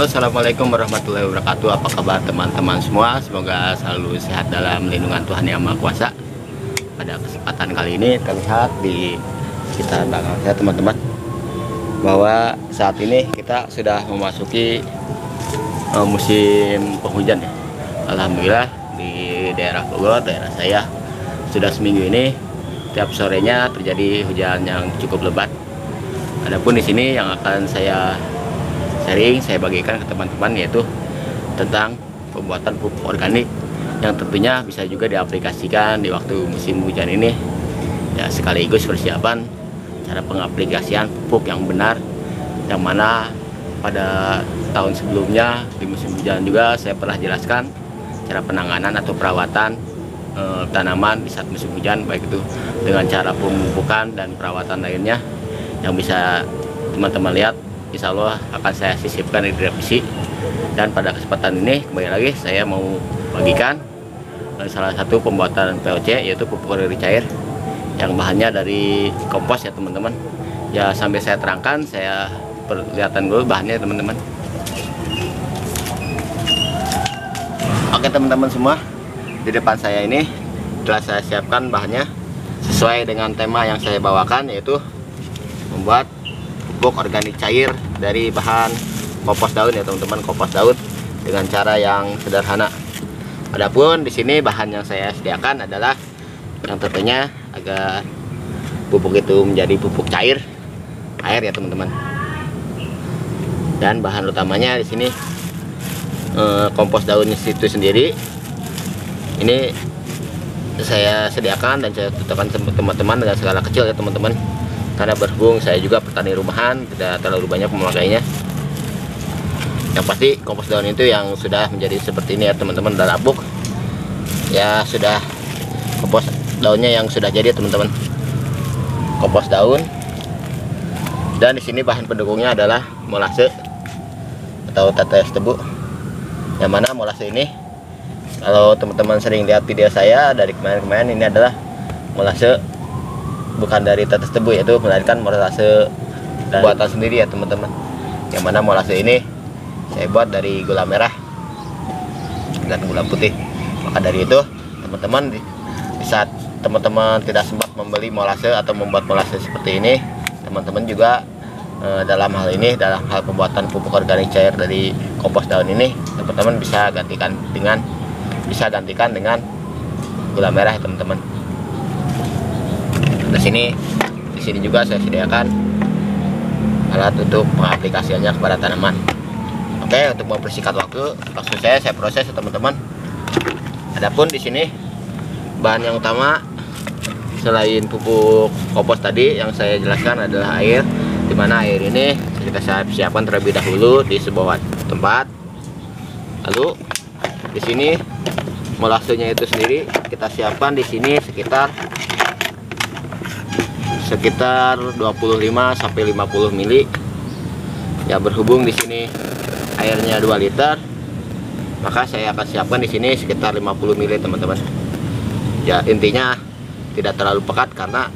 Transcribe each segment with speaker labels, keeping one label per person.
Speaker 1: Halo, assalamualaikum warahmatullahi wabarakatuh. Apa kabar teman-teman semua? Semoga selalu sehat dalam lindungan Tuhan Yang Maha Kuasa. Pada kesempatan kali ini terlihat di sekitar belakang saya teman-teman, bahwa saat ini kita sudah memasuki musim penghujan ya. Alhamdulillah di daerah Bogor, daerah saya, sudah seminggu ini tiap sorenya terjadi hujan yang cukup lebat. Adapun di sini yang akan saya sharing, saya bagikan ke teman-teman, yaitu tentang pembuatan pupuk organik yang tentunya bisa juga diaplikasikan di waktu musim hujan ini ya, sekaligus persiapan cara pengaplikasian pupuk yang benar, yang mana pada tahun sebelumnya di musim hujan juga saya pernah jelaskan cara penanganan atau perawatan tanaman di saat musim hujan, baik itu dengan cara pemupukan dan perawatan lainnya yang bisa teman-teman lihat. Insya Allah akan saya sisipkan di revisi. Dan pada kesempatan ini kembali lagi saya mau bagikan salah satu pembuatan POC, yaitu pupuk organik cair yang bahannya dari kompos ya teman-teman. Ya, sambil saya terangkan, saya perlihatkan dulu bahannya teman-teman. Oke teman-teman semua, di depan saya ini telah saya siapkan bahannya sesuai dengan tema yang saya bawakan, yaitu membuat pupuk organik cair dari bahan kompos daun ya teman-teman, kompos daun dengan cara yang sederhana. Adapun di sini bahan yang saya sediakan adalah yang tentunya agar pupuk itu menjadi pupuk cair, air ya teman-teman. Dan bahan utamanya di sini kompos daunnya itu sendiri. Ini saya sediakan dan saya tutupkan teman-teman dengan skala kecil ya teman-teman, karena berhubung saya juga petani rumahan, tidak terlalu banyak memakainya. Yang pasti kompos daun itu yang sudah menjadi seperti ini ya teman-teman, udah labuk ya, sudah kompos daunnya yang sudah jadi teman-teman, kompos daun. Dan di sini bahan pendukungnya adalah molase atau tetes tebu, yang mana molase ini, kalau teman-teman sering lihat video saya dari kemarin-kemarin, ini adalah molase bukan dari tetes tebu, yaitu melainkan molase buatan sendiri ya teman-teman, yang mana molase ini saya buat dari gula merah dan gula putih. Maka dari itu teman-teman, di saat teman-teman tidak sempat membeli molase atau membuat molase seperti ini, teman-teman juga dalam hal ini, dalam hal pembuatan pupuk organik cair dari kompos daun ini, teman-teman bisa gantikan dengan gula merah ya teman-teman. Di sini juga saya sediakan alat untuk pengaplikasiannya kepada tanaman. Oke, untuk mempersingkat waktu, langsung saya proses ya teman-teman. Adapun di sini bahan yang utama selain pupuk kompos tadi yang saya jelaskan adalah air, dimana air ini kita siapkan terlebih dahulu di sebuah tempat. Lalu di sini molasenya itu sendiri kita siapkan di sini sekitar 25 sampai 50 mili. Ya, berhubung di sini airnya 2 liter, maka saya akan siapkan di sini sekitar 50 mili teman-teman. Ya, intinya tidak terlalu pekat, karena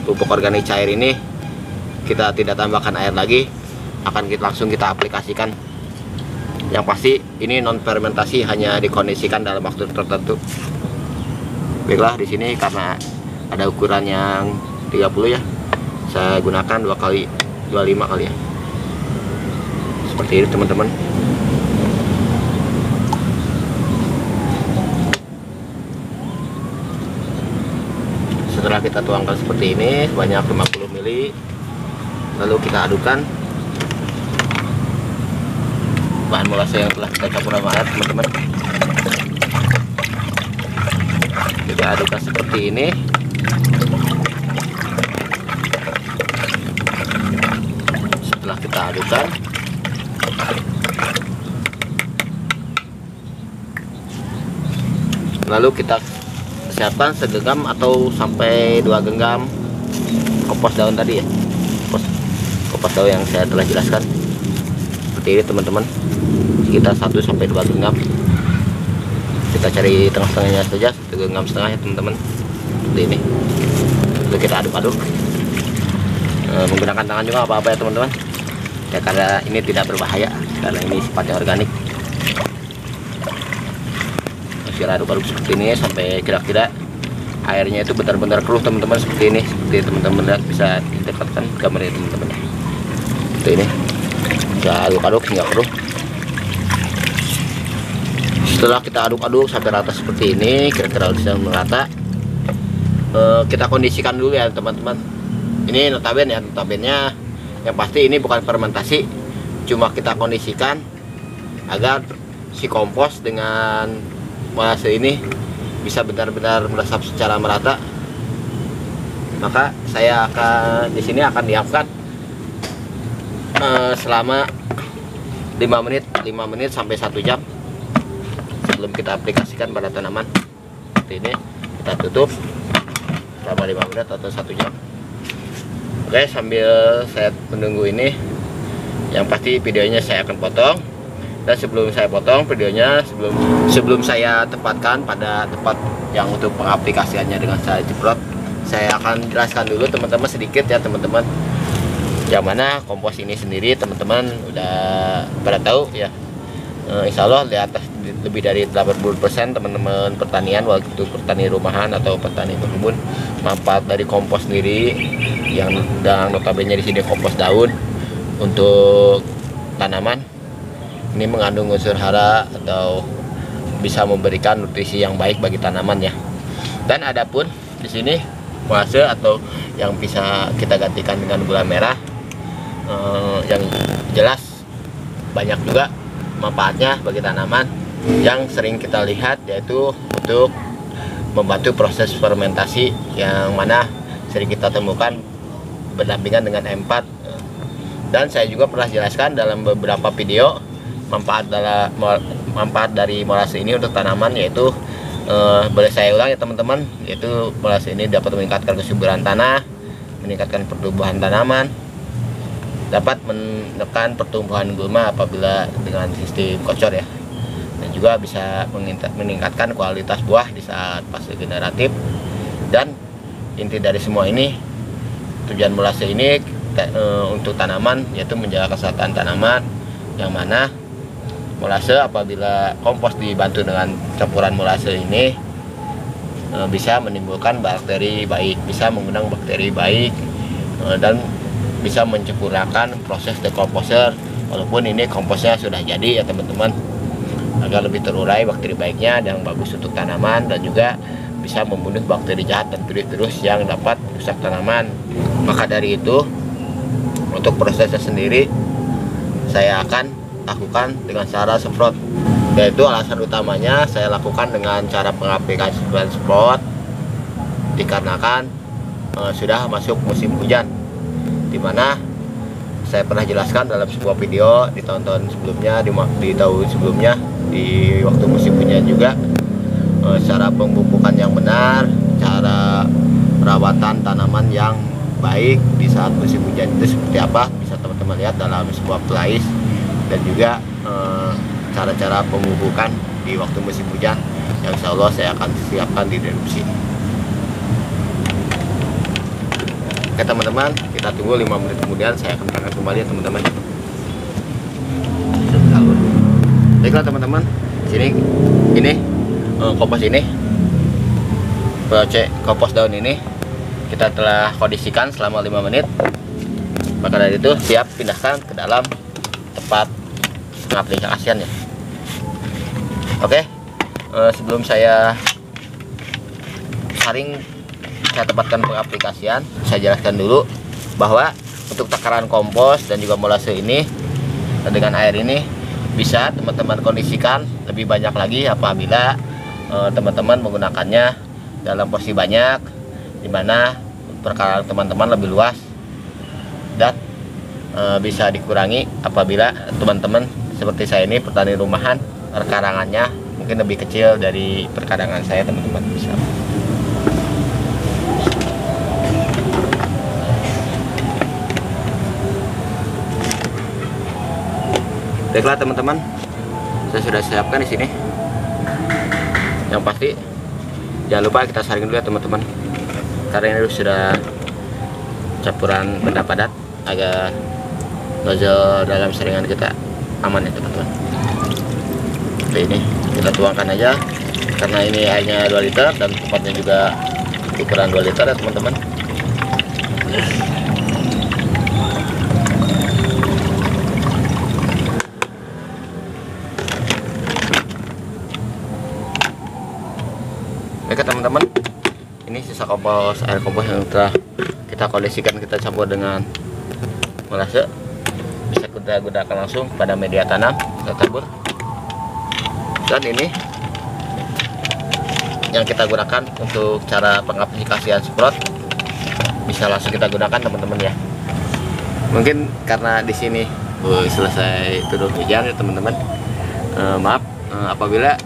Speaker 1: pupuk organik cair ini kita tidak tambahkan air lagi, akan langsung kita aplikasikan. Yang pasti ini non fermentasi, hanya dikondisikan dalam waktu tertentu. Baiklah, di sini karena ada ukuran yang 30 ya, saya gunakan 2 kali 25 kali ya, seperti ini teman-teman. Setelah kita tuangkan seperti ini sebanyak 50 mili, lalu kita adukkan bahan molase yang telah kita campur sama air teman-teman. Kita adukkan seperti ini. Setelah kita adukkan, lalu kita siapkan segenggam atau sampai 2 genggam kompos daun tadi ya, kompos daun yang saya telah jelaskan. Seperti ini teman-teman, sekitar 1 sampai 2 genggam. Kita cari tengah-tengahnya saja, 1,5 genggam ya teman-teman, seperti ini. Lalu kita aduk-aduk, menggunakan tangan juga apa-apa ya teman-teman ya, karena ini tidak berbahaya. karena ini sifatnya organik. Masih aduk-aduk seperti ini sampai kira-kira airnya itu benar-benar keruh teman-teman, seperti ini. Seperti teman-teman lihat, bisa didekatkan gambarnya teman-teman. Seperti ini, bisa aduk-aduk hingga keruh. Setelah kita aduk-aduk sampai rata seperti ini, kira-kira sudah merata, kita kondisikan dulu ya teman-teman. Ini notabene ya, notabene yang pasti ini bukan fermentasi, cuma kita kondisikan agar si kompos dengan molase ini bisa benar-benar meresap secara merata. Maka saya akan di sini akan diamkan selama 5 menit sampai 1 jam sebelum kita aplikasikan pada tanaman. Seperti ini, kita tutup selama 5 menit atau 1 jam. Oke, sambil saya menunggu ini, yang pasti videonya saya akan potong. Dan sebelum saya potong videonya, sebelum saya tempatkan pada tempat yang untuk pengaplikasiannya dengan saya jeprot, saya akan jelaskan dulu teman-teman sedikit ya teman-teman, yang mana kompos ini sendiri teman-teman udah pada tahu ya. Insya Allah di atas lebih dari 80% teman-teman pertanian, waktu itu petani rumahan atau petani berkebun, manfaat dari kompos sendiri yang notabene di sini kompos daun untuk tanaman. Ini mengandung unsur hara atau bisa memberikan nutrisi yang baik bagi tanaman ya. Dan adapun di sini molase atau yang bisa kita gantikan dengan gula merah, yang jelas banyak juga manfaatnya bagi tanaman. Yang sering kita lihat yaitu untuk membantu proses fermentasi, yang mana sering kita temukan berdampingan dengan M4. Dan saya juga pernah jelaskan dalam beberapa video manfaat dari molase ini untuk tanaman, yaitu boleh saya ulang ya teman-teman, yaitu molase ini dapat meningkatkan kesuburan tanah, meningkatkan pertumbuhan tanaman, dapat menekan pertumbuhan gulma apabila dengan sistem kocor ya, dan juga bisa meningkatkan kualitas buah di saat fase generatif. Dan inti dari semua ini, tujuan molase ini untuk tanaman yaitu menjaga kesehatan tanaman, yang mana molase apabila kompos dibantu dengan campuran molase ini bisa menimbulkan bakteri baik, bisa mengundang bakteri baik, dan bisa menyempurnakan proses dekomposer. Walaupun ini komposnya sudah jadi ya teman-teman, agar lebih terurai bakteri baiknya yang bagus untuk tanaman, dan juga bisa membunuh bakteri jahat dan virus-virus yang dapat rusak tanaman. Maka dari itu, untuk prosesnya sendiri saya akan lakukan dengan cara semprot, yaitu alasan utamanya saya lakukan dengan cara pengaplikasian semprot dikarenakan sudah masuk musim hujan, dimana saya pernah jelaskan dalam sebuah video di tahun-tahun sebelumnya, di tahun sebelumnya, di waktu musim hujan juga, cara pemupukan yang benar, cara perawatan tanaman yang baik di saat musim hujan itu seperti apa, bisa teman-teman lihat dalam sebuah playlist. Dan juga cara-cara pemupukan di waktu musim hujan yang insya Allah saya akan siapkan di deskripsi. Oke teman-teman, kita tunggu 5 menit kemudian saya akan berangkat kembali ya teman-teman. Baiklah teman-teman, sini ini kompos ini, kompos daun ini kita telah kondisikan selama 5 menit. Maka dari itu siap pindahkan ke dalam tempat pengaplikasian ya. Oke, sebelum saya tempatkan pengaplikasian, saya jelaskan dulu bahwa untuk takaran kompos dan juga molase ini dengan air ini bisa teman-teman kondisikan lebih banyak lagi apabila teman-teman menggunakannya dalam porsi banyak, dimana perkara teman-teman lebih luas, dan bisa dikurangi apabila teman-teman seperti saya ini petani rumahan, perkarangannya mungkin lebih kecil dari perkarangan saya teman-teman. Bisa baiklah teman-teman, saya sudah siapkan di sini. Yang pasti jangan lupa kita saring dulu ya teman-teman, karena ini sudah campuran benda padat agar nozzle dalam saringan kita aman ya teman-teman. Seperti ini kita tuangkan aja, karena ini airnya 2 liter dan tempatnya juga ukuran 2 liter ya teman-teman. Oke teman-teman, ini sisa kompos, air kompos yang telah kita kondisikan, kita campur dengan molase. Bisa kita gunakan langsung pada media tanam, kita tabur. Dan ini yang kita gunakan untuk cara pengaplikasian semprot, bisa langsung kita gunakan teman-teman ya. Mungkin karena di sini selesai turun hujan ya teman-teman. Maaf apabila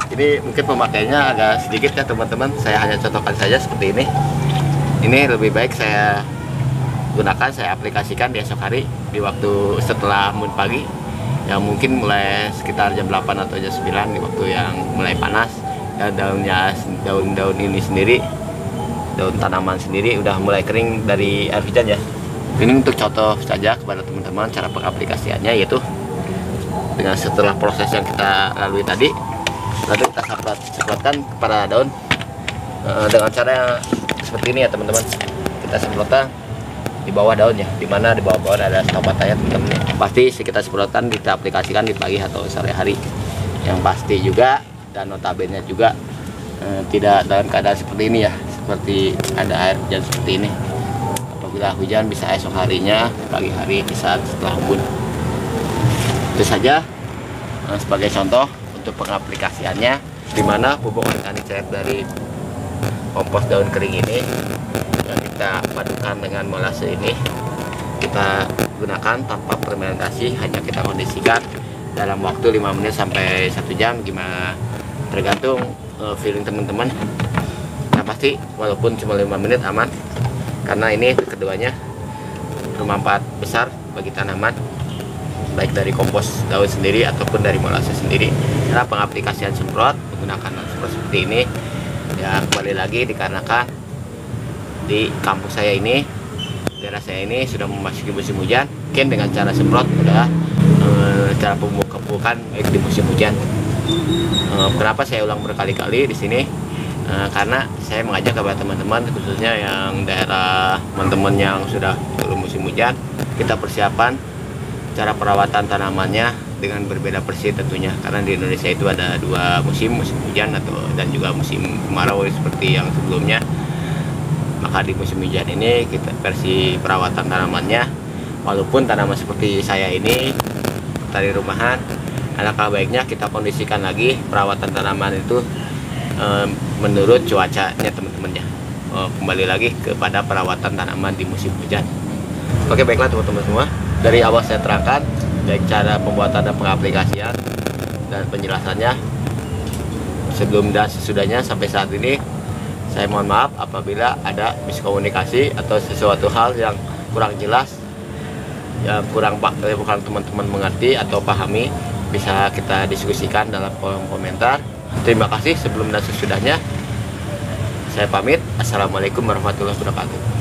Speaker 1: ini mungkin pemakaiannya agak sedikit ya teman-teman. Saya hanya contohkan saja seperti ini. Ini lebih baik saya gunakan, saya aplikasikan di esok hari di waktu setelah embun pagi, yang mungkin mulai sekitar jam 8 atau jam 9, di waktu yang mulai panas ya. Daun-daun ini sendiri, daun tanaman sendiri udah mulai kering dari air hujan ya. Ini untuk contoh saja kepada teman-teman cara pengaplikasiannya, yaitu dengan setelah proses yang kita lalui tadi, lalu kita semprotkan kepada daun dengan cara yang seperti ini ya teman-teman. Kita semprotkan di bawah daun ya, dimana di bawah ada stomatanya teman-teman. Pasti kita semprotkan, kita aplikasikan di pagi atau sore hari yang pasti juga, dan notabene juga tidak dalam keadaan seperti ini ya, seperti ada air hujan seperti ini. Apabila hujan bisa esok harinya, pagi hari di saat setelah embun. Itu saja sebagai contoh untuk pengaplikasiannya, dimana pupuk organik cair dari kompos daun kering ini yang kita padukan dengan molase ini, kita gunakan tanpa fermentasi, hanya kita kondisikan dalam waktu 5 menit sampai 1 jam, gimana tergantung feeling teman-teman. Nah pasti walaupun cuma 5 menit aman, karena ini keduanya bermanfaat besar bagi tanaman, baik dari kompos daun sendiri ataupun dari molase sendiri. Cara pengaplikasian semprot menggunakan semprot seperti ini ya, kembali lagi dikarenakan di kampus saya ini, daerah saya ini sudah memasuki musim hujan. Mungkin dengan cara semprot adalah cara pemupukan baik di musim hujan. Kenapa saya ulang berkali-kali di sini? Karena saya mengajak kepada teman-teman, khususnya yang daerah teman-teman yang sudah turun musim hujan, kita persiapan cara perawatan tanamannya dengan berbeda persis tentunya, karena di Indonesia itu ada 2 musim, musim hujan dan juga musim kemarau seperti yang sebelumnya. Maka di musim hujan ini kita versi perawatan tanamannya, walaupun tanaman seperti saya ini dari rumahan, alangkah baiknya kita kondisikan lagi perawatan tanaman itu menurut cuacanya teman-teman ya. Kembali lagi kepada perawatan tanaman di musim hujan. Oke baiklah teman-teman semua, dari awal saya terangkan baik cara pembuatan dan pengaplikasian dan penjelasannya sebelum dan sesudahnya sampai saat ini. Saya mohon maaf apabila ada miskomunikasi atau sesuatu hal yang kurang jelas, yang kurang teman-teman mengerti atau pahami, bisa kita diskusikan dalam kolom komentar. Terima kasih. Sebelum dan sesudahnya saya pamit. Assalamualaikum warahmatullahi wabarakatuh.